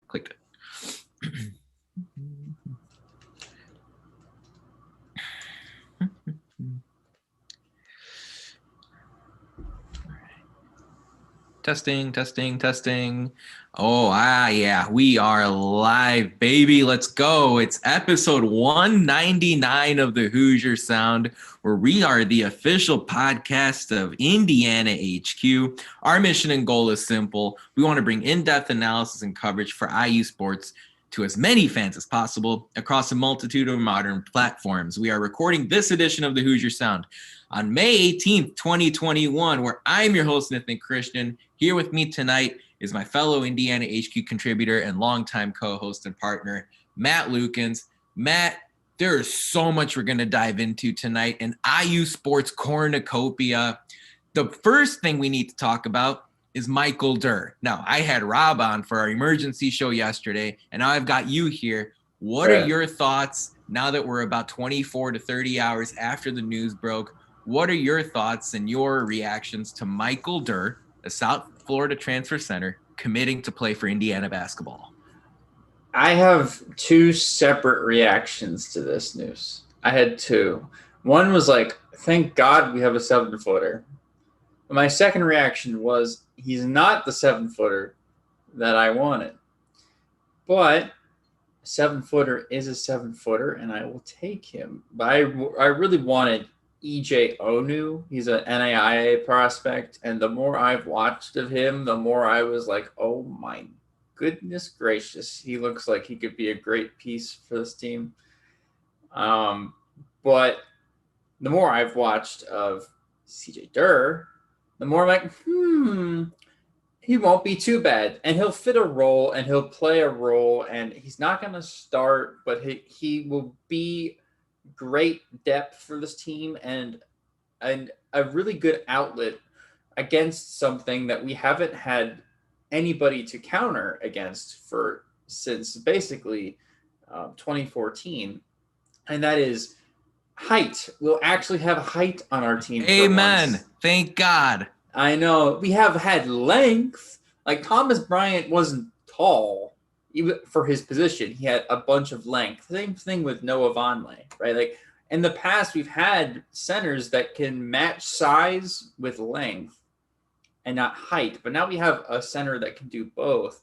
Clicked it. Testing. Oh, yeah. We are live, baby. Let's go. It's episode 199 of the Hoosier Sound, where we are the official podcast of Indiana HQ. Our mission and goal is simple. We want to bring in-depth analysis and coverage for IU sports to as many fans as possible across a multitude of modern platforms. We are recording this edition of the Hoosier Sound on May 18th, 2021, where I'm your host, Nithin Christian. Here with me tonight is my fellow Indiana HQ contributor and longtime co-host and partner, Matt Lukens. Matt, there is so much we're going to dive into tonight in IU Sports Cornucopia. The first thing we need to talk about is Michael Durr. Now, I had Rob on for our emergency show yesterday, and now I've got you here. What are your thoughts now that we're about 24 to 30 hours after the news broke? What are your thoughts and your reactions to Michael Durr, a South Florida transfer center, committing to play for Indiana basketball? I have two separate reactions to this news. I had two. One was like, thank God we have a 7-footer. My second reaction was, he's not the 7-footer that I wanted. But a 7-footer is a 7-footer, and I will take him. But I really wanted EJ Onu. He's an NAIA prospect, and the more I've watched of him, the more I was like, oh my goodness gracious, he looks like he could be a great piece for this team. But the more I've watched of CJ Durr, the more I'm like, he won't be too bad, and he'll fit a role, and he'll play a role, and he's not going to start, but he will be great depth for this team and a really good outlet against something that we haven't had anybody to counter against since basically 2014, and that is height. We'll actually have height on our team. Amen. Thank God. I know. We have had length. Like, Thomas Bryant wasn't tall. Even for his position, he had a bunch of length. Same thing with Noah Vonleh, right? Like, in the past, we've had centers that can match size with length and not height. But now we have a center that can do both.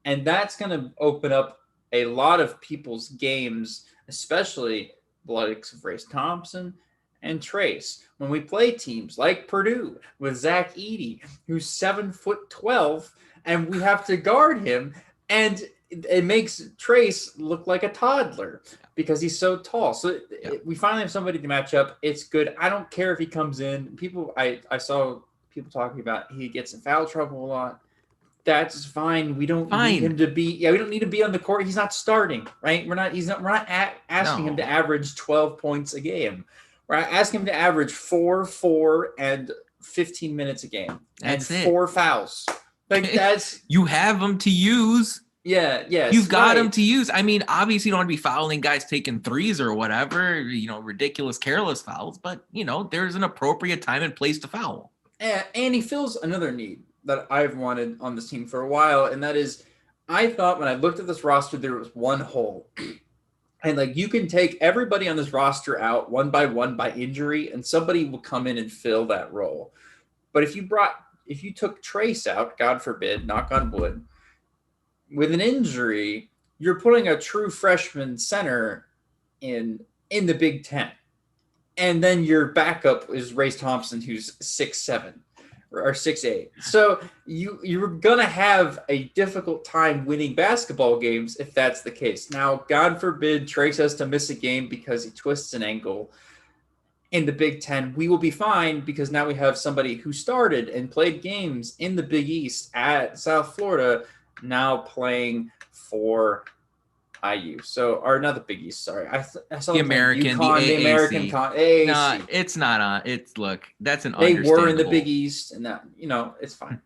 And that's going to open up a lot of people's games, especially the likes of Race Thompson and Trace. When we play teams like Purdue with Zach Edey, who's 7'12", and we have to guard him, and it makes Trace look like a toddler because he's so tall. So we finally have somebody to match up. It's good. I don't care if he comes in. I saw people talking about he gets in foul trouble a lot. That's fine. We don't need him to be. Yeah, we don't need to be on the court. He's not starting, right? We're not asking him to average 12 points a game. We're asking him to average 4 and 15 minutes a game. That's and it. 4 fouls. Like, that's you have them to use. Yeah. You've got them to use. I mean, obviously you don't want to be fouling guys taking threes or whatever, ridiculous, careless fouls, but there's an appropriate time and place to foul. And he fills another need that I've wanted on this team for a while, and that is, I thought when I looked at this roster, there was one hole. And like, you can take everybody on this roster out one by injury, and somebody will come in and fill that role. But if you took Trace out, God forbid, knock on wood, with an injury, you're putting a true freshman center in the Big Ten. And then your backup is Race Thompson, who's 6'7" or 6'8". So you're going to have a difficult time winning basketball games if that's the case. Now, God forbid Trace has to miss a game because he twists an ankle in the Big Ten. We will be fine because now we have somebody who started and played games in the Big East at South Florida, now playing for IU. So, or not the Big East, sorry. I saw the American, UConn, the American AAC. No, it's not on. Look, that's an They understandable. were in the Big East, and that, it's fine.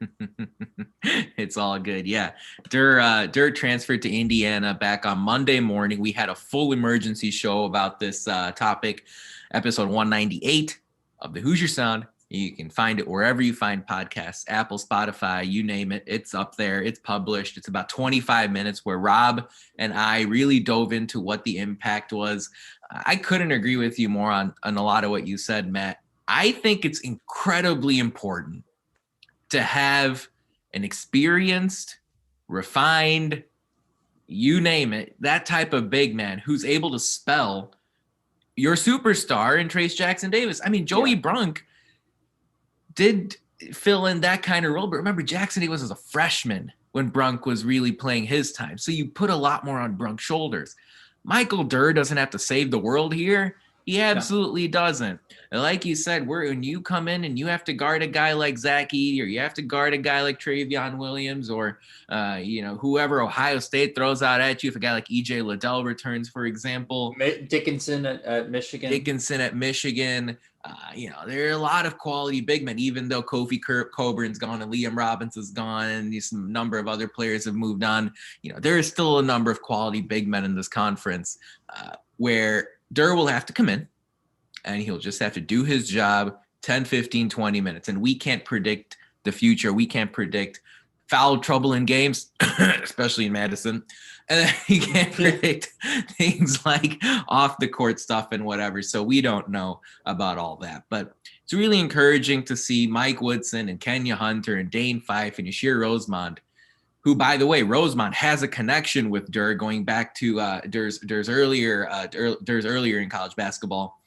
It's all good. Yeah. Durr transferred to Indiana back on Monday morning. We had a full emergency show about this topic, episode 198 of the Hoosier Sound. You can find it wherever you find podcasts, Apple, Spotify, you name it. It's up there. It's published. It's about 25 minutes where Rob and I really dove into what the impact was. I couldn't agree with you more on a lot of what you said, Matt. I think it's incredibly important to have an experienced, refined, you name it, that type of big man who's able to spell your superstar in Trace Jackson Davis. I mean, Joey Brunk did fill in that kind of role, but remember, Jackson Davis was a freshman when Brunk was really playing his time. So you put a lot more on Brunk's shoulders. Michael Durr doesn't have to save the world here. He absolutely doesn't. And like you said, when you come in and you have to guard a guy like Zach Edey, or you have to guard a guy like Travion Williams, or whoever Ohio State throws out at you, if a guy like EJ Liddell returns, for example. Dickinson at Michigan. There are a lot of quality big men, even though Kofi Coburn's gone and Liam Robinson's gone and some number of other players have moved on. There is still a number of quality big men in this conference where Durr will have to come in and he'll just have to do his job 10, 15, 20 minutes. And we can't predict the future. We can't predict foul trouble in games, especially in Madison. And you can't predict things like off the court stuff and whatever. So we don't know about all that. But it's really encouraging to see Mike Woodson and Kenya Hunter and Dane Fife and Yashir Rosemond, who, by the way, Rosemond has a connection with Durr going back to Durr's earlier in college basketball.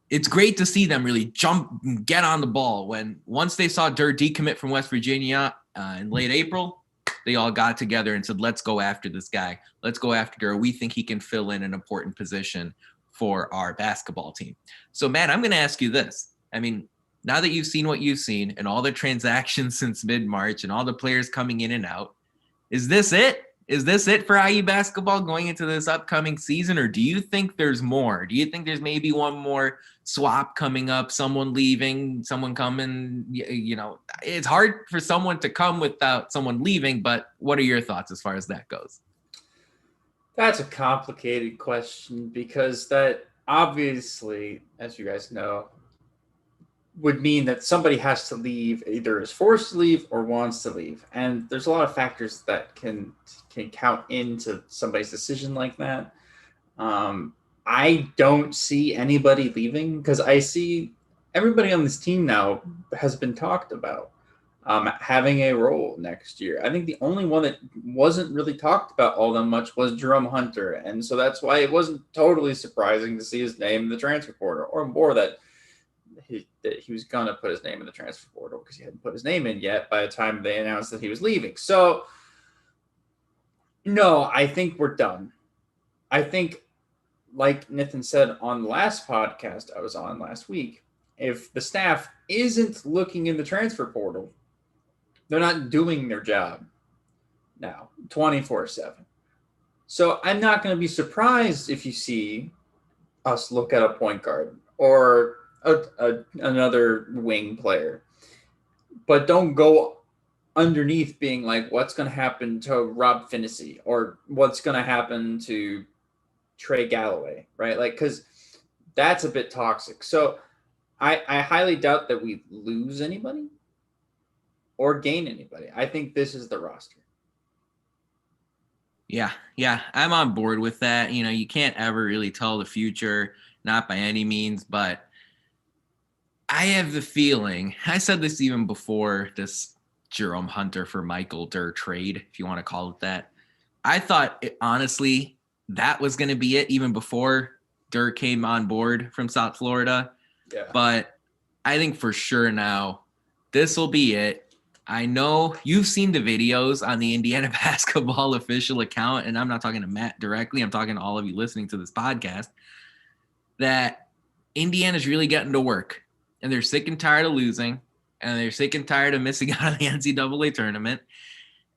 It's great to see them really jump and get on the ball. Once they saw Durr decommit from West Virginia in late April, they all got together and said, let's go after this guy. Let's go after Durr. We think he can fill in an important position for our basketball team. So, Matt, I'm going to ask you this. I mean, now that you've seen what you've seen and all the transactions since mid-March and all the players coming in and out, is this it? Is this it for IU basketball going into this upcoming season, or do you think there's more? Do you think there's maybe one more swap coming up, someone leaving, someone coming? It's hard for someone to come without someone leaving, but what are your thoughts as far as that goes? That's a complicated question because that obviously, as you guys know, would mean that somebody has to leave, either is forced to leave or wants to leave. And there's a lot of factors that can count into somebody's decision like that. I don't see anybody leaving because I see everybody on this team now has been talked about having a role next year. I think the only one that wasn't really talked about all that much was Jerome Hunter. And so that's why it wasn't totally surprising to see his name in the transfer portal, or more that he was going to put his name in the transfer portal because he hadn't put his name in yet by the time they announced that he was leaving. So, no, I think we're done. I think, like Nithin said on the last podcast I was on last week, if the staff isn't looking in the transfer portal, they're not doing their job now 24/7. So I'm not going to be surprised if you see us look at a point guard or another wing player, but don't go underneath being like, what's going to happen to Rob Finney or what's going to happen to Trey Galloway, right? Like, because that's a bit toxic. So I highly doubt that we lose anybody or gain anybody. I think this is the roster. Yeah, I'm on board with that. You can't ever really tell the future, not by any means, but I have the feeling, I said this even before this Jerome Hunter for Michael Durr trade, if you want to call it that. I thought, honestly, that was going to be it even before Durr came on board from South Florida. Yeah. But I think for sure now, this will be it. I know you've seen the videos on the Indiana basketball official account, and I'm not talking to Matt directly. I'm talking to all of you listening to this podcast, that Indiana's really getting to work. And they're sick and tired of losing, and they're sick and tired of missing out on the NCAA tournament.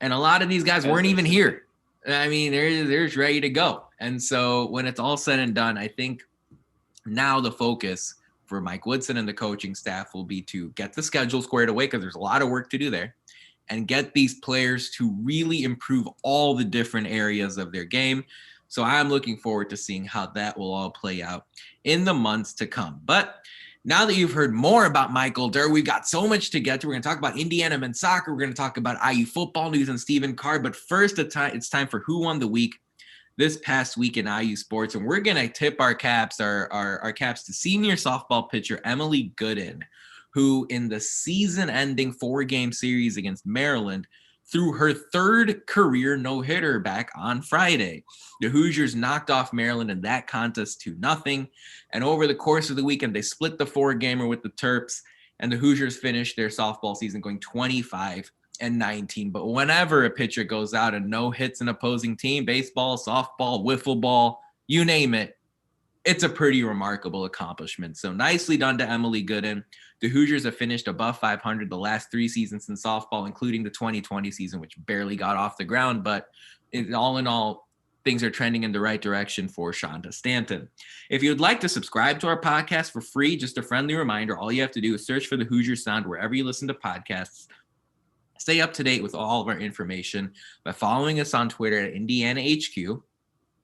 And a lot of these guys weren't even here. I mean, they're ready to go. And so when it's all said and done, I think now the focus for Mike Woodson and the coaching staff will be to get the schedule squared away, because there's a lot of work to do there, and get these players to really improve all the different areas of their game. So I'm looking forward to seeing how that will all play out in the months to come. But Now that you've heard more about Michael Durr, we've got so much to get to. We're going to talk about Indiana men's soccer. We're going to talk about IU football news and Stephen Carr. But first, it's time for Who Won the Week this past week in IU sports. And we're going to tip our caps, our caps to senior softball pitcher Emily Gooden, who in the season-ending 4-game series against Maryland threw her third career no-hitter back on Friday. The Hoosiers knocked off Maryland in that contest 2-0. And over the course of the weekend, they split the 4-gamer with the Terps, and the Hoosiers finished their softball season going 25-19. But whenever a pitcher goes out and no hits an opposing team, baseball, softball, wiffle ball, you name it, it's a pretty remarkable accomplishment. So nicely done to Emily Gooden. The Hoosiers have finished above 500 the last 3 seasons in softball, including the 2020 season, which barely got off the ground. But all in all, things are trending in the right direction for Shonda Stanton. If you'd like to subscribe to our podcast for free, just a friendly reminder, all you have to do is search for the Hoosier Sound wherever you listen to podcasts. Stay up to date with all of our information by following us on Twitter at Indiana HQ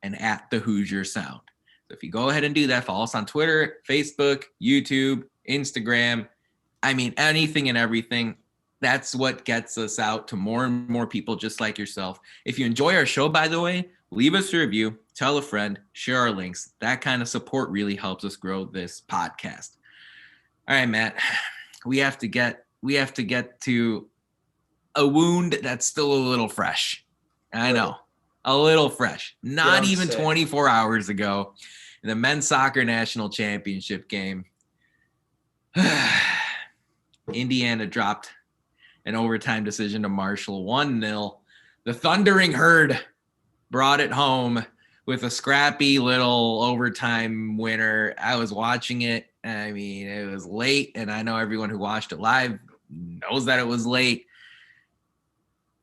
and at the Hoosier Sound. So if you go ahead and do that, follow us on Twitter, Facebook, YouTube, Instagram, anything and everything. That's what gets us out to more and more people just like yourself. If you enjoy our show, by the way, leave us a review, tell a friend, share our links. That kind of support really helps us grow this podcast. All right, Matt, we have to get to a wound that's still a little fresh. I know, a little fresh. Not even 24 hours ago in the men's soccer national championship game, Indiana dropped an overtime decision to Marshall 1-0. The Thundering Herd brought it home with a scrappy little overtime winner. I was watching it. It was late, and I know everyone who watched it live knows that it was late.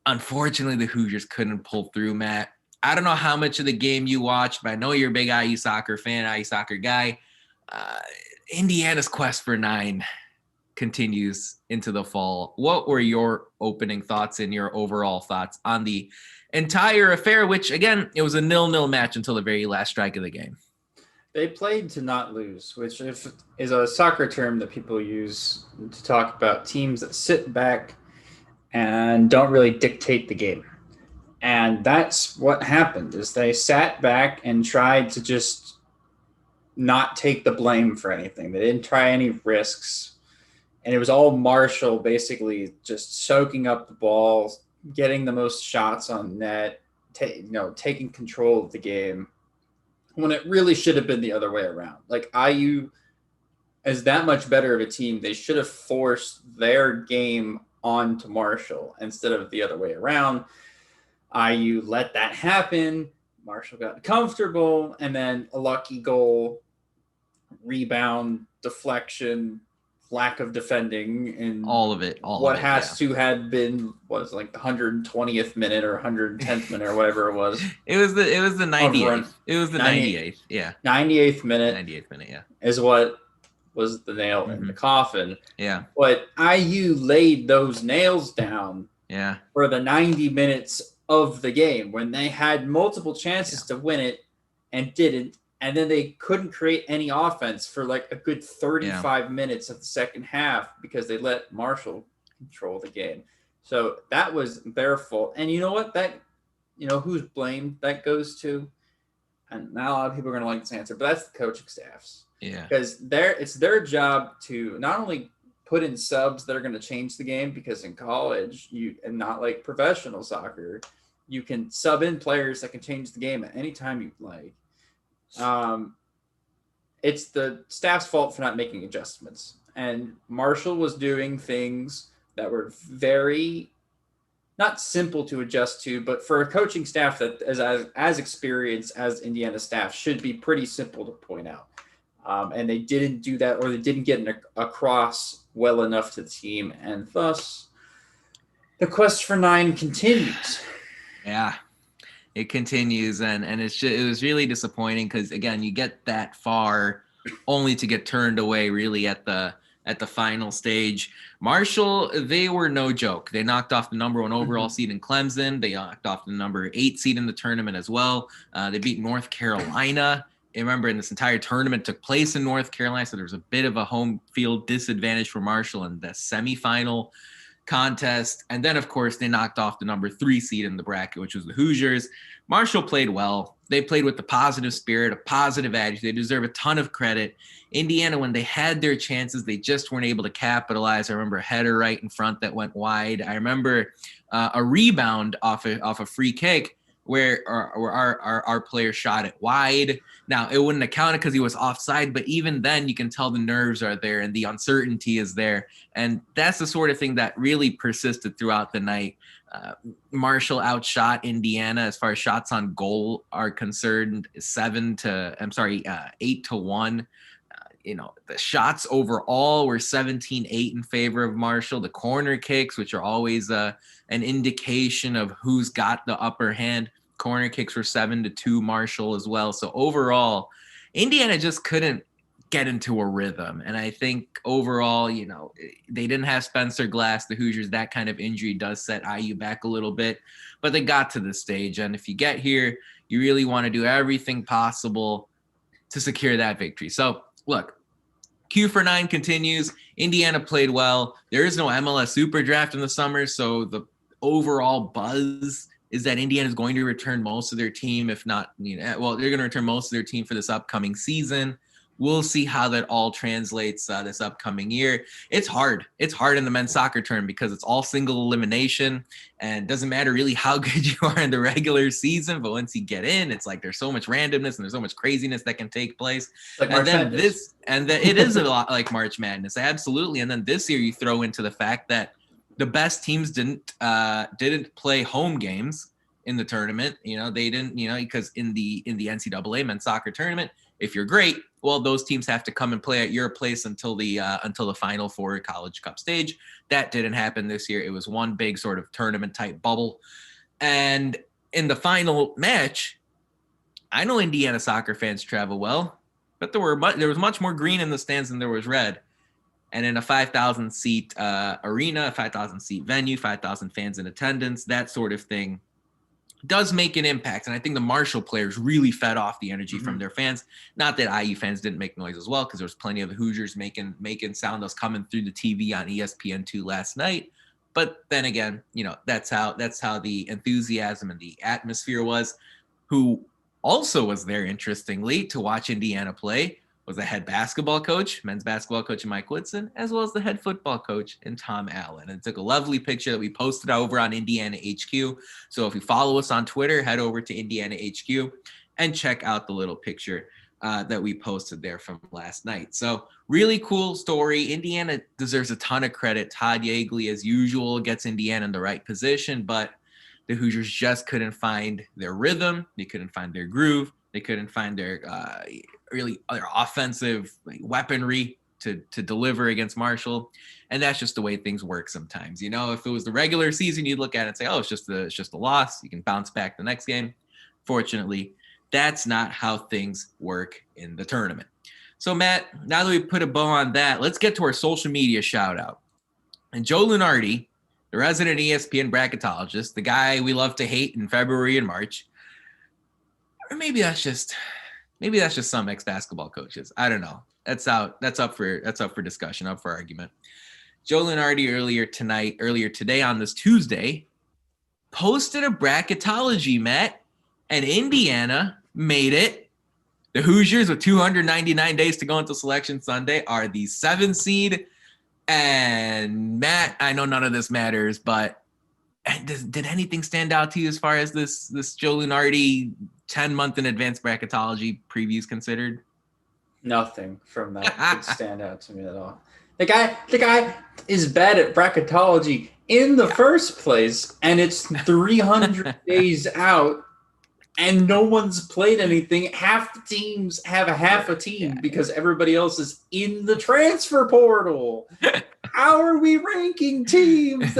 Unfortunately, the Hoosiers couldn't pull through, Matt. I don't know how much of the game you watched, but I know you're a big IU soccer fan, IU soccer guy. Indiana's quest for 9 continues into the fall. What were your opening thoughts and your overall thoughts on the entire affair, which, again, it was a 0-0 match until the very last strike of the game? They played to not lose, which is a soccer term that people use to talk about teams that sit back and don't really dictate the game. And that's what happened, is they sat back and tried to just not take the blame for anything. They didn't try any risks. And it was all Marshall basically just soaking up the balls, getting the most shots on net, taking control of the game, when it really should have been the other way around. Like, IU is that much better of a team. They should have forced their game onto Marshall instead of the other way around. IU let that happen. Marshall got comfortable, and then a lucky goal, rebound, deflection, lack of defending, and all of it. Had been was like the 120th minute or 110th minute or whatever it was. It was the 98th. It was the 98th. Yeah. 98th minute. 98th minute. Yeah. Is what was the nail in the coffin. Yeah. But IU laid those nails down. Yeah. For the 90 minutes of the game when they had multiple chances to win it and didn't. And then they couldn't create any offense for like a good 35 minutes of the second half because they let Marshall control the game. So that was their fault. And you know what? Who's blamed that goes to? And not a lot of people are going to like this answer, but that's the coaching staffs. Yeah. Because it's their job to not only put in subs that are going to change the game, because in college, and not like professional soccer, you can sub in players that can change the game at any time you like. It's the staff's fault for not making adjustments. And Marshall was doing things that were very not simple to adjust to, but for a coaching staff that is as experienced as Indiana staff should be pretty simple to point out. And they didn't do that, or they didn't get across well enough to the team. And thus the quest for 9 continues. Yeah. It continues, and it was really disappointing because, again, you get that far only to get turned away really at the final stage. Marshall, they were no joke. They knocked off the number 1 overall seed in Clemson. They knocked off the number 8 seed in the tournament as well. They beat North Carolina remember, in this entire tournament took place in North Carolina, so there was a bit of a home field disadvantage for Marshall in the semifinal contest. And then, of course, they knocked off the number 3 seed in the bracket, which was the Hoosiers. Marshall played well. They played with the positive spirit, a positive attitude. They deserve a ton of credit. Indiana, when they had their chances, they just weren't able to capitalize. I remember a header right in front that went wide. I remember a rebound off a free kick where our player shot it wide. Now, it wouldn't have counted because he was offside, but even then you can tell the nerves are there and the uncertainty is there. And that's the sort of thing that really persisted throughout the night. Marshall outshot Indiana as far as shots on goal are concerned, 8-1. The shots overall were 17-8 in favor of Marshall. The corner kicks, which are always an indication of who's got the upper hand, corner kicks were 7-2 Marshall as well. So overall, Indiana just couldn't get into a rhythm. And I think overall, they didn't have Spencer Glass, the Hoosiers. That kind of injury does set IU back a little bit, but they got to the stage. And if you get here, you really want to do everything possible to secure that victory. So look, Q for 9 continues. Indiana played well. There is no MLS Super Draft in the summer, so the overall buzz is that Indiana is going to return most of their team, if not, they're going to return most of their team for this upcoming season. We'll see how that all translates this upcoming year. It's hard. It's hard in the men's soccer tournament because it's all single elimination, and it doesn't matter really how good you are in the regular season. But once you get in, it's like there's so much randomness and there's so much craziness that can take place. Like and then it is a lot like March Madness, absolutely. And then this year you throw into the fact that the best teams didn't play home games in the tournament. They didn't. Because in the NCAA men's soccer tournament, if you're great, well, those teams have to come and play at your place until the Final Four College Cup stage. That didn't happen this year. It was one big sort of tournament type bubble. And in the final match, I know Indiana soccer fans travel well, but there was much more green in the stands than there was red. And in a 5,000 seat arena, a 5,000 seat venue, 5,000 fans in attendance, that sort of thing does make an impact. And I think the Marshall players really fed off the energy from their fans. Not that IU fans didn't make noise as well, because there was plenty of the Hoosiers making sound that was coming through the TV on ESPN2 last night. But then again, that's how the enthusiasm and the atmosphere was. Who also was there, interestingly, to watch Indiana play was the head basketball coach, men's basketball coach Mike Woodson, as well as the head football coach and Tom Allen. And took a lovely picture that we posted over on Indiana HQ. So if you follow us on Twitter, head over to Indiana HQ and check out the little picture that we posted there from last night. So really cool story. Indiana deserves a ton of credit. Todd Yeagley, as usual, gets Indiana in the right position, but the Hoosiers just couldn't find their rhythm. They couldn't find their groove. They couldn't find their offensive weaponry to deliver against Marshall. And that's just the way things work sometimes. If it was the regular season, you'd look at it and say, oh, it's just a loss. You can bounce back the next game. Fortunately, that's not how things work in the tournament. So, Matt, now that we put a bow on that, let's get to our social media shout out. And Joe Lunardi, the resident ESPN bracketologist, the guy we love to hate in February and March, or maybe that's just some ex-basketball coaches. I don't know. That's up for discussion, up for argument. Joe Lunardi earlier today on this Tuesday posted a bracketology, Matt, and Indiana made it. The Hoosiers, with 299 days to go until Selection Sunday, are the 7th seed. And Matt, I know none of this matters, but did anything stand out to you as far as this Joe Lunardi 10-month in advance bracketology previews considered? Nothing from that could stand out to me at all. The guy is bad at bracketology in the first place, and it's 300 days out, and no one's played anything. Half the teams have a team because everybody else is in the transfer portal. How are we ranking teams?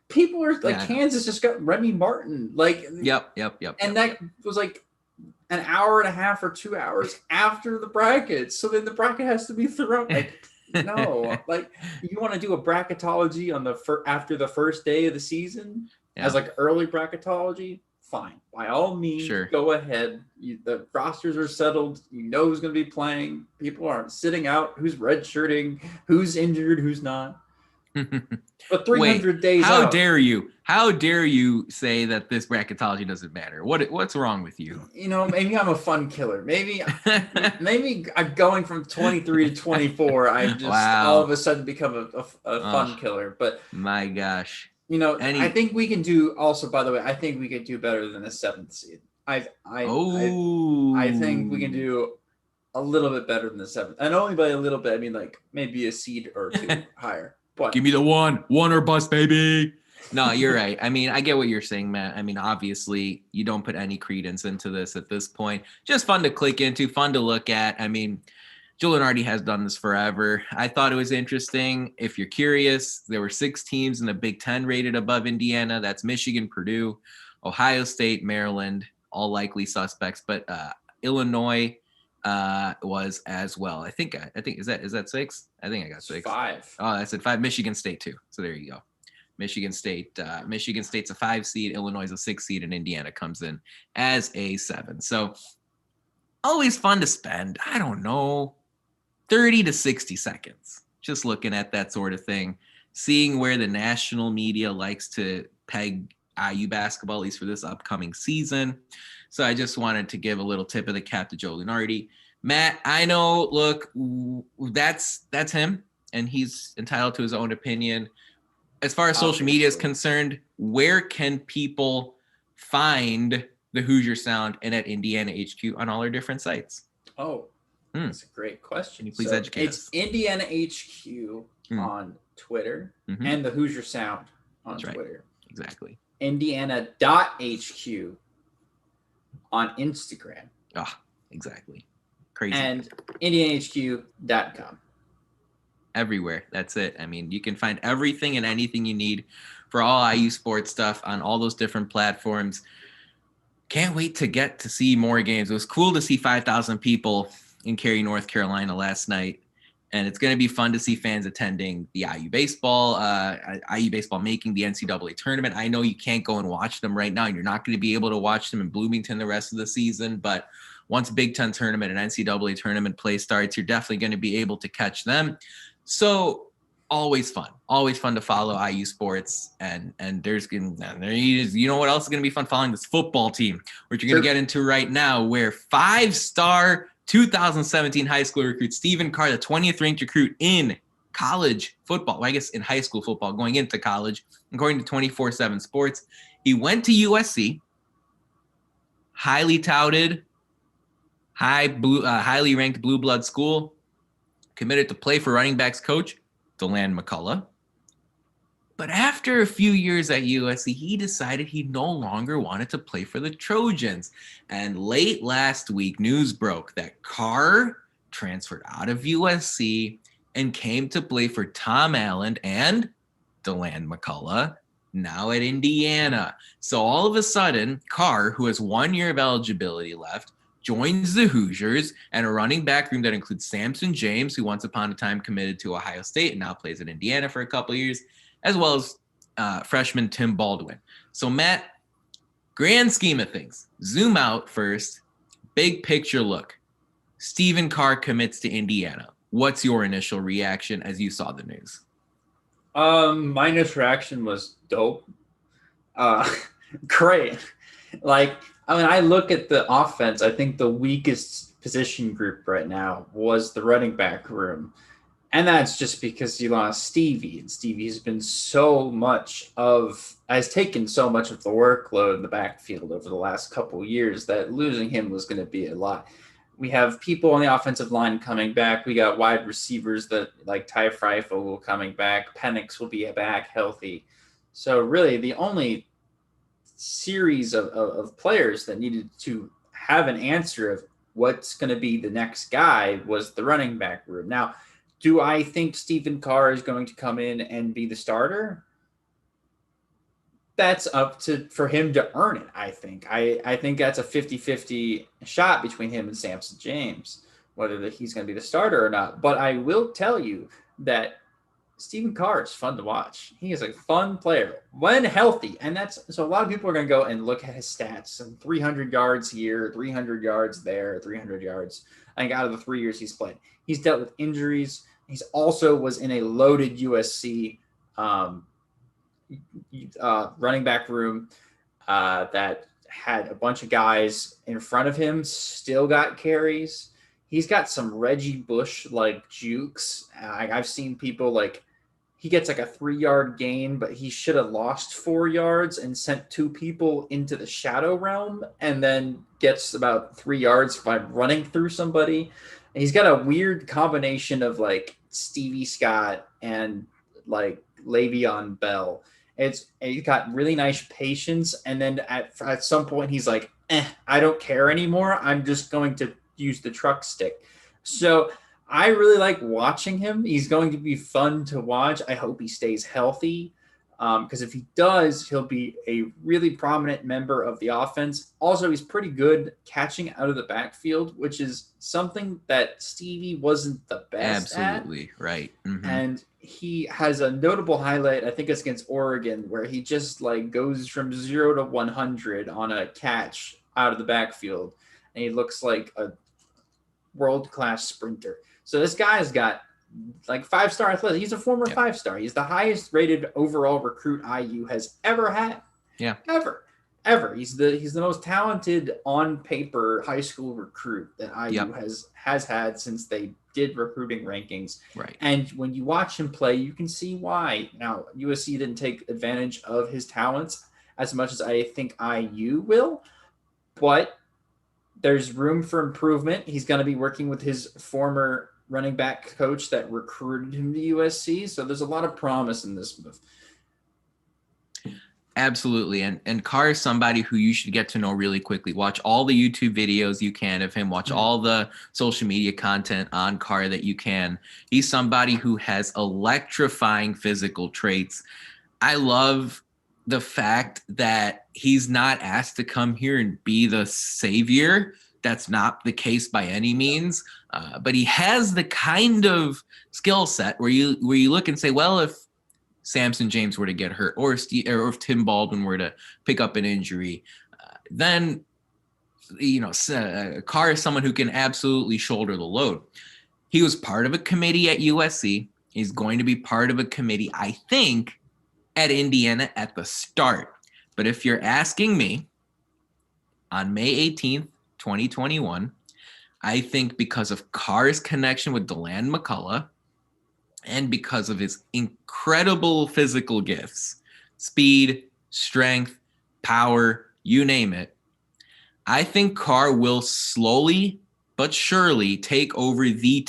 People are like, Kansas just got Remy Martin. Yep. And that was like an hour and a half or 2 hours after the bracket. So then the bracket has to be thrown. No, you want to do a bracketology on after the first day of the season as early bracketology? fine. By all means, Sure. go ahead. The rosters are settled. You know who's going to be playing. People aren't sitting out. Who's redshirting? Who's injured? Who's not? But 300 Wait, days how out. dare you? How dare you say that this bracketology doesn't matter? What's wrong with you? Maybe I'm a fun killer. Maybe I'm going from 23 to 24. I've just all of Wow. a sudden become a fun Oh, killer. But my gosh. I think we can do also, by the way, I think we could do better than a 7th seed. I think we can do a little bit better than the 7th. And only by a little bit, I mean like maybe a seed or two higher. But Give me the one or bust, baby. No, you're right. I mean, I get what you're saying, Matt. I mean, obviously, you don't put any credence into this at this point. Just fun to click into, fun to look at. I mean, Joe Lunardi has done this forever. I thought it was interesting. If you're curious, there were 6 teams in the Big Ten rated above Indiana. That's Michigan, Purdue, Ohio State, Maryland, all likely suspects, but Illinois was as well. I think is that 6? I think I got 6. 5. Oh, I said 5. Michigan State too. So there you go. Michigan State's a 5 seed. Illinois is a 6 seed, and Indiana comes in as a 7. So always fun to spend, I don't know, 30 to 60 seconds just looking at that sort of thing, seeing where the national media likes to peg IU basketball, at least for this upcoming season. So I just wanted to give a little tip of the cap to Joe Lunardi. Matt, I know, look, that's him, and he's entitled to his own opinion. As far as social media is concerned, where can people find the Hoosier Sound and at Indiana HQ on all our different sites? Oh, that's a great question. Can you please educate us? It's Indiana HQ on Twitter and the Hoosier Sound on Twitter. Exactly. Indiana.HQ on Instagram. Exactly. Crazy. And IndianaHQ.com. Everywhere. That's it. I mean, you can find everything and anything you need for all IU sports stuff on all those different platforms. Can't wait to get to see more games. It was cool to see 5,000 people in Cary, North Carolina last night. And it's going to be fun to see fans attending the IU baseball making the NCAA tournament. I know you can't go and watch them right now, and you're not going to be able to watch them in Bloomington the rest of the season. But once Big Ten tournament and NCAA tournament play starts, you're definitely going to be able to catch them. So always fun to follow IU sports. And there's, you know what else is going to be fun? Following this football team, which you're going to get into right now, where 5-star 2017 high school recruit Stephen Carr, the 20th ranked recruit in college football, well, I guess in high school football, going into college, according to 24/7 Sports, he went to USC, highly touted, highly ranked blue blood school, committed to play for running backs coach DeLand McCullough. But after a few years at USC, he decided he no longer wanted to play for the Trojans. And late last week, news broke that Carr transferred out of USC and came to play for Tom Allen and DeLand McCullough, now at Indiana. So all of a sudden, Carr, who has 1 year of eligibility left, joins the Hoosiers and a running back room that includes Samson James, who once upon a time committed to Ohio State and now plays at Indiana for a couple of years, as well as freshman Tim Baldwin. So, Matt, grand scheme of things, zoom out first, big picture look. Stephen Carr commits to Indiana. What's your initial reaction as you saw the news? My initial reaction was dope. Great. I look at the offense. I think the weakest position group right now was the running back room. And that's just because you lost Stevie. And Stevie has taken so much of the workload in the backfield over the last couple of years that losing him was going to be a lot. We have people on the offensive line coming back. We got wide receivers that like Ty Freifel coming back. Penix will be back healthy. So really the only series of players that needed to have an answer of what's going to be the next guy was the running back room. Now, do I think Stephen Carr is going to come in and be the starter? That's up for him to earn it, I think. I think that's a 50-50 shot between him and Samson James, whether he's going to be the starter or not. But I will tell you that Stephen Carr is fun to watch. He is a fun player when healthy. And so a lot of people are going to go and look at his stats and 300 yards here, 300 yards there, 300 yards. I think out of the 3 years he's played, he's dealt with injuries. He's also was in a loaded USC running back room that had a bunch of guys in front of him, still got carries. He's got some Reggie Bush like jukes. I've seen people like he gets like a 3-yard gain, but he should have lost 4 yards and sent 2 people into the shadow realm and then gets about 3 yards by running through somebody. And he's got a weird combination of like Stevie Scott and like Le'Veon Bell. He's got really nice patience. And then at some point he's like, I don't care anymore. I'm just going to use the truck stick. So I really like watching him. He's going to be fun to watch. I hope he stays healthy because if he does, he'll be a really prominent member of the offense. Also, he's pretty good catching out of the backfield, which is something that Stevie wasn't the best Absolutely, at. right. Mm-hmm. And he has a notable highlight, I think it's against Oregon, where he just like goes from 0 to 100 on a catch out of the backfield. And he looks like a world-class sprinter. So this guy's got like 5-star athletics. He's a former 5-star. He's the highest rated overall recruit IU has ever had. Yeah. Ever. He's the most talented on paper high school recruit that IU has had since they did recruiting rankings. Right. And when you watch him play, you can see why. Now, USC didn't take advantage of his talents as much as I think IU will, but there's room for improvement. He's going to be working with his former running back coach that recruited him to USC. So there's a lot of promise in this move. Absolutely. And Carr is somebody who you should get to know really quickly. Watch all the YouTube videos you can of him. Watch all the social media content on Carr that you can. He's somebody who has electrifying physical traits. I love the fact that he's not asked to come here and be the savior. That's not the case by any means. But he has the kind of skill set where you look and say, well, if Samson James were to get hurt, or if Tim Baldwin were to pick up an injury, then Carr is someone who can absolutely shoulder the load. He was part of a committee at USC. He's going to be part of a committee, I think, at Indiana at the start. But if you're asking me, on May 18th, 2021, I think because of Carr's connection with DeLand McCullough and because of his incredible physical gifts, speed, strength, power, you name it, I think Carr will slowly but surely take over the lead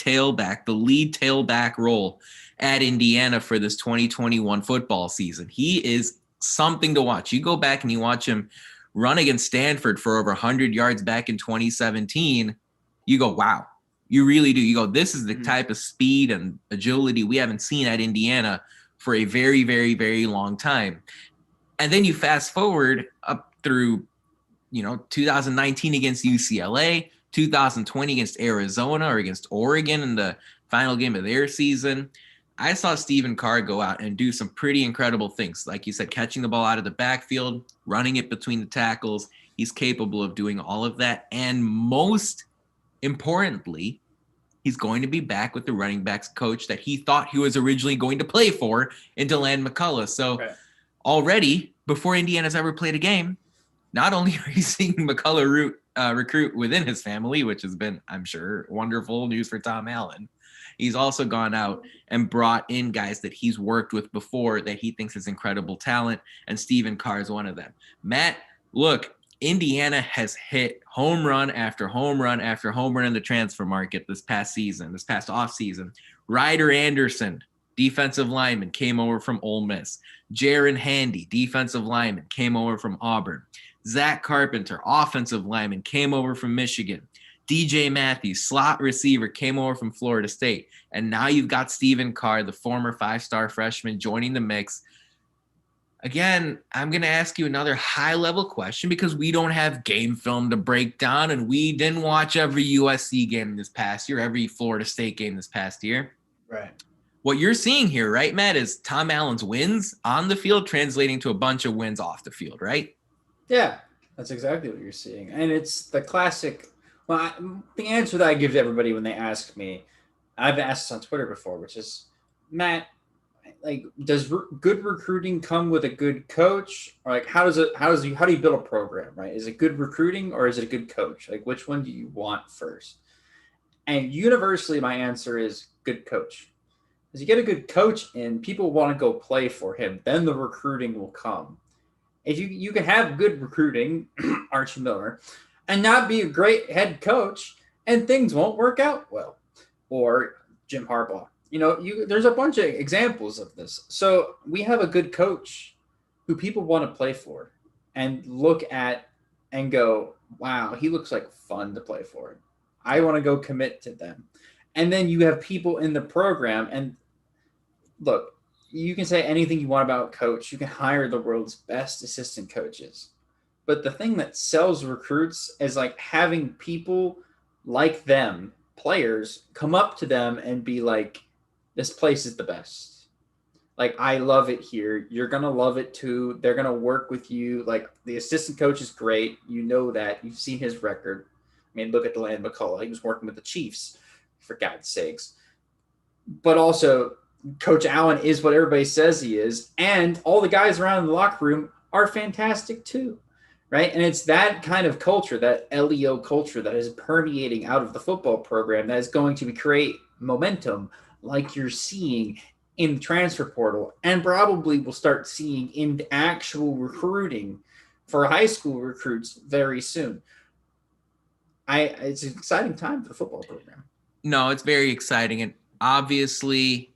tailback role at Indiana for this 2021 football season. He is something to watch. You go back and you watch him run against Stanford for over 100 yards back in 2017. You go, wow. You really do. You go, this is the type of speed and agility we haven't seen at Indiana for a very, very, very long time. And then you fast forward up through, 2019 against UCLA, 2020 against Arizona or against Oregon in the final game of their season. I saw Stephen Carr go out and do some pretty incredible things. Like you said, catching the ball out of the backfield, running it between the tackles. He's capable of doing all of that. And most importantly, he's going to be back with the running backs coach that he thought he was originally going to play for in DeLand McCullough. So already, before Indiana's ever played a game, not only are you seeing McCullough recruit within his family, which has been, I'm sure, wonderful news for Tom Allen, he's also gone out and brought in guys that he's worked with before that he thinks is incredible talent, and Stephen Carr is one of them. Matt, look, Indiana has hit home run after home run after home run in the transfer market this past offseason. Ryder Anderson, defensive lineman, came over from Ole Miss. Jaron Handy, defensive lineman, came over from Auburn. Zach Carpenter, offensive lineman, came over from Michigan. DJ Matthews, slot receiver, came over from Florida State. And now you've got Stephen Carr, the former 5-star freshman, joining the mix. Again, I'm going to ask you another high-level question because we don't have game film to break down, and we didn't watch every USC game this past year, every Florida State game this past year. Right. what you're seeing here, right, Matt, is Tom Allen's wins on the field translating to a bunch of wins off the field, right? Yeah, that's exactly what you're seeing. And it's the classic. The answer that I give to everybody when they ask me, I've asked this on Twitter before, which is, Matt, like, does good recruiting come with a good coach, or like how do you build a program, right? Is it good recruiting or is it a good coach? Like, which one do you want first? And universally, my answer is good coach. Because you get a good coach in, people want to go play for him. Then the recruiting will come. If you can have good recruiting, Archie Miller, and not be a great head coach, and things won't work out well, or Jim Harbaugh. There's a bunch of examples of this. So we have a good coach who people want to play for and look at and go, wow, he looks like fun to play for. I want to go commit to them. And then you have people in the program, and look, you can say anything you want about a coach. You can hire the world's best assistant coaches. But the thing that sells recruits is like having people like them, players, come up to them and be like, this place is the best. Like, I love it here. You're going to love it too. They're going to work with you. Like, the assistant coach is great. You know that. You've seen his record. I mean, look at DeLand McCullough. He was working with the Chiefs, for God's sakes. But also, Coach Allen is what everybody says he is. And all the guys around in the locker room are fantastic too. Right. And it's that kind of culture, that LEO culture that is permeating out of the football program that is going to create momentum like you're seeing in the transfer portal, and probably will start seeing in actual recruiting for high school recruits very soon. It's an exciting time for the football program. No, it's very exciting. And obviously,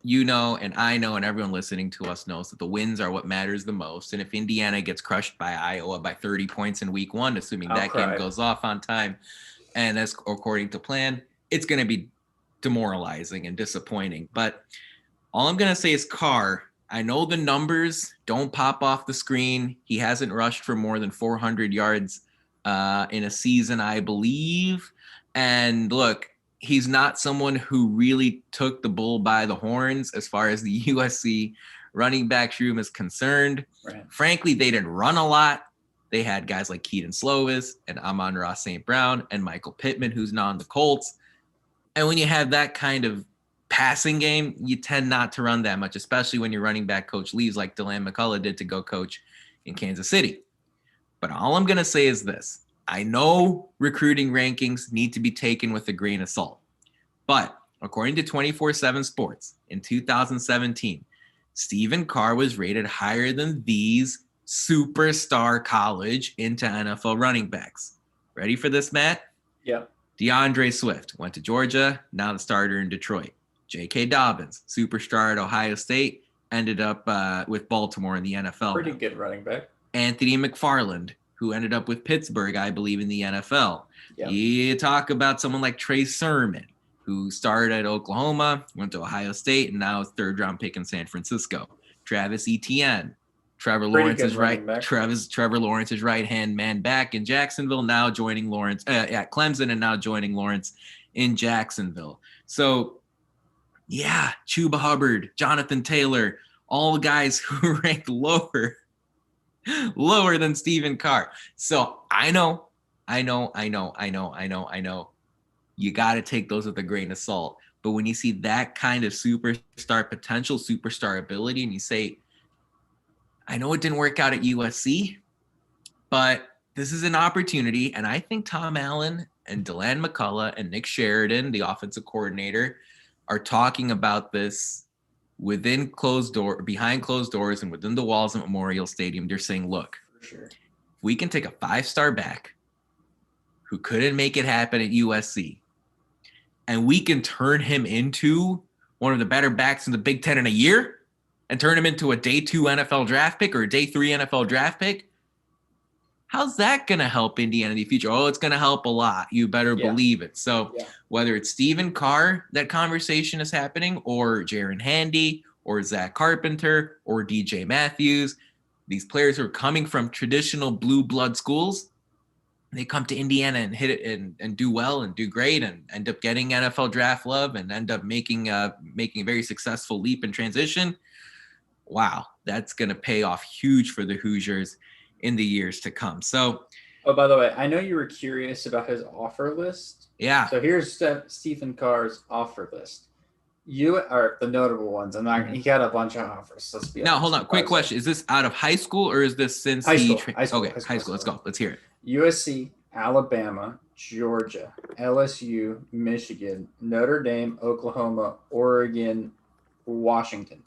and I know, and everyone listening to us knows that the wins are what matters the most. And if Indiana gets crushed by Iowa by 30 points in week 1, assuming that game goes off on time and that's according to plan, it's going to be demoralizing and disappointing. But all I'm going to say is Carr, I know the numbers don't pop off the screen. He hasn't rushed for more than 400 yards in a season, I believe. And look, he's not someone who really took the bull by the horns as far as the USC running back room is concerned. Right. Frankly, they didn't run a lot. They had guys like Keaton Slovis and Amon-Ra St. Brown and Michael Pittman, who's now on the Colts. And when you have that kind of passing game, you tend not to run that much, especially when your running back coach leaves like DeLand McCullough did to go coach in Kansas City. But all I'm going to say is this. I know recruiting rankings need to be taken with a grain of salt, but according to 24/7 Sports in 2017, Stephen Carr was rated higher than these superstar college into NFL running backs. Ready for this, Matt? Yeah. DeAndre Swift went to Georgia, now the starter in Detroit. J.K. Dobbins, superstar at Ohio State, ended up with Baltimore in the NFL. Pretty good running back. Anthony McFarland, who ended up with Pittsburgh, I believe, in the NFL. Yep. You talk about someone like Trey Sermon, who started at Oklahoma, went to Ohio State, and now is third-round pick in San Francisco. Travis Etienne, Trevor Lawrence's right-hand man back in Jacksonville, now joining Lawrence at Clemson, and now joining Lawrence in Jacksonville. So, yeah, Chuba Hubbard, Jonathan Taylor, all guys who ranked lower than Stephen Carr. So I know. You got to take those with a grain of salt. But when you see that kind of superstar potential, superstar ability, and you say, I know it didn't work out at USC, but this is an opportunity. And I think Tom Allen and DeLand McCullough and Nick Sheridan, the offensive coordinator, are talking about this behind closed doors and within the walls of Memorial Stadium. They're saying, look, For sure. we can take a 5-star back who couldn't make it happen at USC, and we can turn him into one of the better backs in the Big Ten in a year and turn him into a day 2 NFL draft pick or a day 3 NFL draft pick. How's that going to help Indiana in the future? Oh, it's going to help a lot. You better believe it. So whether it's Stephen Carr, that conversation is happening, or Jaron Handy, or Zach Carpenter, or DJ Matthews, these players who are coming from traditional blue blood schools, they come to Indiana and hit it and do well and do great and end up getting NFL draft love and end up making a very successful leap in transition. Wow, that's going to pay off huge for the Hoosiers in the years to come. So, oh, by the way, I know you were curious about his offer list. yeah. So here's Stephen Carr's offer list. You are the notable ones. He got a bunch of offers. Let's be now, honest. hold on. Quick question: is this out of high school or is this since high school? High school. Let's go. Let's hear it. USC, Alabama, Georgia, LSU, Michigan, Notre Dame, Oklahoma, Oregon, Washington.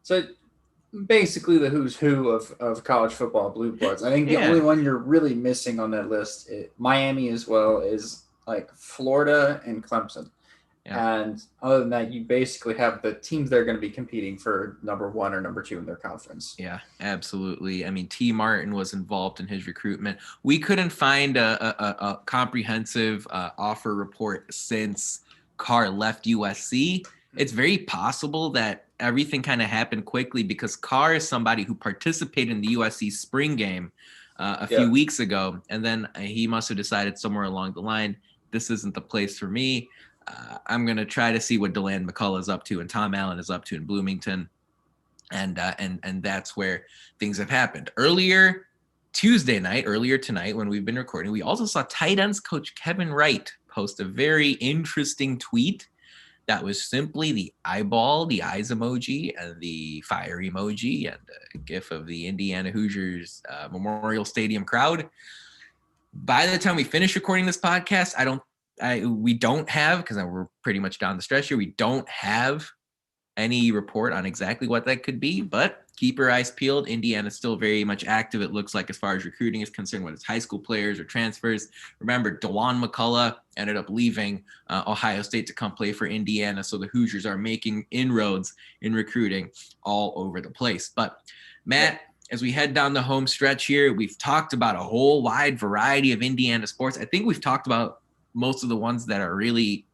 So basically the who's who of college football blue bloods. I think the only one you're really missing on that list, Miami as well, is like Florida and Clemson. Yeah. And other than that, you basically have the teams that are going to be competing for number 1 or number 2 in their conference. Yeah, absolutely. I mean, T. Martin was involved in his recruitment. We couldn't find a comprehensive offer report since Carr left USC. It's very possible that everything kind of happened quickly because Carr is somebody who participated in the USC spring game a few weeks ago. And then he must have decided somewhere along the line, this isn't the place for me. I'm going to try to see what DeLand McCullough is up to and Tom Allen is up to in Bloomington. And that's where things have happened. Earlier tonight, when we've been recording, we also saw tight ends coach Kevin Wright post a very interesting tweet that was simply the eyeball, the eyes emoji, and the fire emoji, and a gif of the Indiana Hoosiers Memorial Stadium crowd. By the time we finish recording this podcast, we don't have, because we're pretty much down the stretch here, we don't have any report on exactly what that could be, but keep your eyes peeled. Indiana's still very much active, it looks like, as far as recruiting is concerned, whether it's high school players or transfers. Remember, DeLand McCullough ended up leaving Ohio State to come play for Indiana, so the Hoosiers are making inroads in recruiting all over the place. But, Matt, as we head down the home stretch here, we've talked about a whole wide variety of Indiana sports. I think we've talked about most of the ones that are really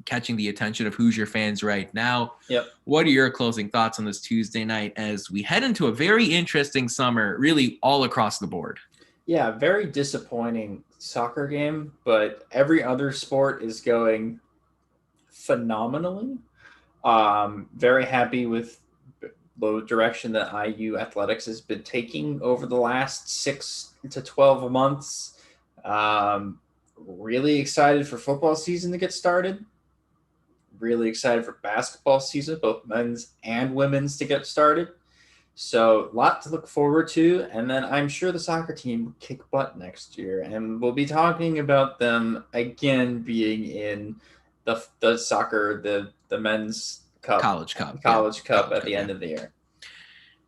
catching the attention of Hoosier fans right now. Yep. What are your closing thoughts on this Tuesday night as we head into a very interesting summer, really all across the board? Yeah, very disappointing soccer game, but every other sport is going phenomenally. Very happy with the direction that IU athletics has been taking over the last 6 to 12 months. Really excited for football season to get started. Really excited for basketball season, both men's and women's, to get started. So a lot to look forward to. And then I'm sure the soccer team will kick butt next year. And we'll be talking about them again being in the soccer, the men's cup. College Cup at the end of the year.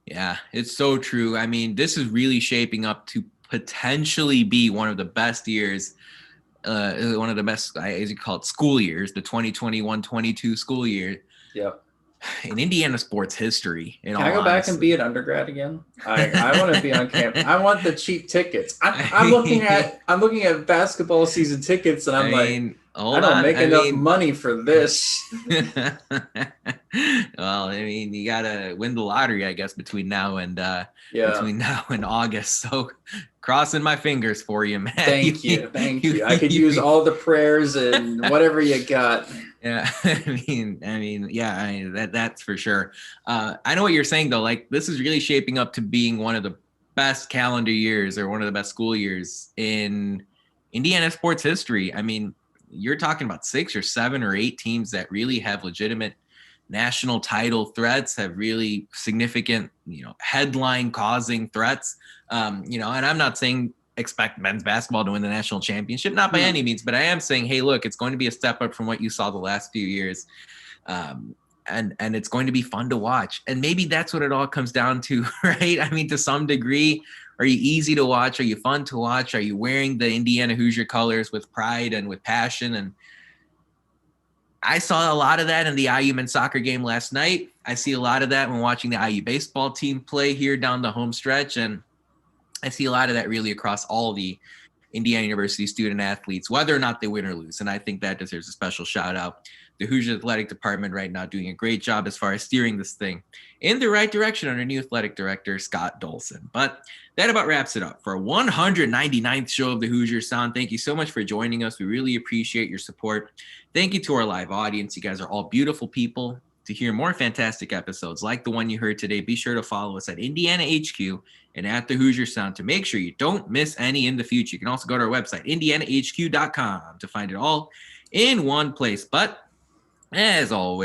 Yeah, it's so true. I mean, this is really shaping up to potentially be one of the best years, one of the best, as you call it, school years, the 2021-22 school year. Yep. In Indiana sports history. Can I go back and be an undergrad again? I want to be on campus. I want the cheap tickets. I'm looking at basketball season tickets, and I don't make enough money for this. Well, I mean, you gotta win the lottery, I guess, between now and August. So, crossing my fingers for you, man. Thank you. I could use all the prayers and whatever you got. Yeah, that's for sure. I know what you're saying though. Like, this is really shaping up to being one of the best calendar years or one of the best school years in Indiana sports history. I mean, you're talking about 6 or 7 or 8 teams that really have legitimate national title threats, have really significant, headline causing threats. And I'm not saying expect men's basketball to win the national championship, not by any means, but I am saying, hey, look, it's going to be a step up from what you saw the last few years. And it's going to be fun to watch. And maybe that's what it all comes down to, right? I mean, to some degree, are you easy to watch? Are you fun to watch? Are you wearing the Indiana Hoosier colors with pride and with passion? And I saw a lot of that in the IU men's soccer game last night. I see a lot of that when watching the IU baseball team play here down the home stretch. And I see a lot of that really across all the Indiana University student athletes, whether or not they win or lose. And I think that deserves a special shout out. The Hoosier Athletic Department right now doing a great job as far as steering this thing in the right direction under new athletic director Scott Dolson. But that about wraps it up for a 199th show of the Hoosier Sound. Thank you so much for joining us. We really appreciate your support. Thank you to our live audience. You guys are all beautiful people. To hear more fantastic episodes like the one you heard today, be sure to follow us at Indiana HQ and at the Hoosier Sound to make sure you don't miss any in the future. You can also go to our website, indianahq.com, to find it all in one place. But as always,